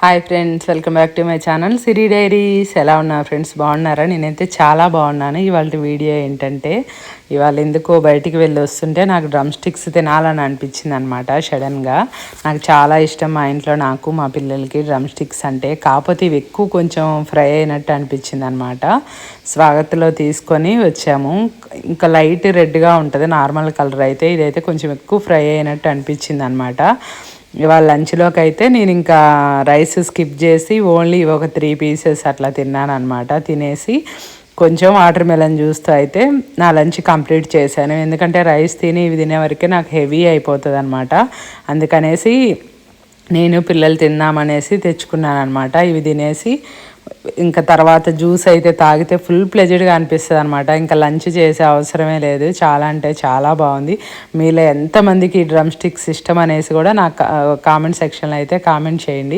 Hi friends, welcome back to my channel Siri diaries. ఎలా ఉన్నారు friends? బాగున్నారా? నేనైతే చాలా బాగున్నాను. ఇవాళ వీడియో ఏంటంటే, ఇవాళ ఎందుకో బయటికి వెళ్ళి వస్తుంటే నాకు డ్రమ్ స్టిక్స్ తినాలని అనిపించింది అనమాట. సడన్గా నాకు చాలా ఇష్టం, మా ఇంట్లో నాకు మా పిల్లలకి డ్రమ్ స్టిక్స్ అంటే. కాకపోతే ఇవి ఎక్కువ కొంచెం ఫ్రై అయినట్టు అనిపించింది అనమాట. స్వాగత్లో తీసుకొని వచ్చాము. ఇంకా లైట్ రెడ్గా ఉంటుంది నార్మల్ కలర్ అయితే, ఇదైతే కొంచెం ఎక్కువ ఫ్రై అయినట్టు అనిపించింది అనమాట. ఇవాళ లంచ్లోకి అయితే నేను ఇంకా రైస్ స్కిప్ చేసి ఓన్లీ ఒక 3 పీసెస్ అట్లా తిన్నాను అనమాట. తినేసి కొంచెం వాటర్ మెలన్ జ్యూస్తో అయితే నా లంచ్ కంప్లీట్ చేశాను. ఎందుకంటే రైస్ తిని ఇవి తినే వరకే నాకు హెవీ అయిపోతుంది అనమాట. అందుకనేసి నేను పిల్లలు తిందామనేసి తెచ్చుకున్నాను అనమాట. ఇవి తినేసి ఇంకా తర్వాత జ్యూస్ అయితే తాగితే ఫుల్ ప్లెజర్డ్గా అనిపిస్తుంది అనమాట. ఇంకా లంచ్ చేసే అవసరమే లేదు. చాలా అంటే చాలా బాగుంది. మీలో ఎంతమందికి డ్రమ్ స్టిక్స్ ఇష్టం అనేసి కూడా నాకు కామెంట్ సెక్షన్లో అయితే కామెంట్ చేయండి.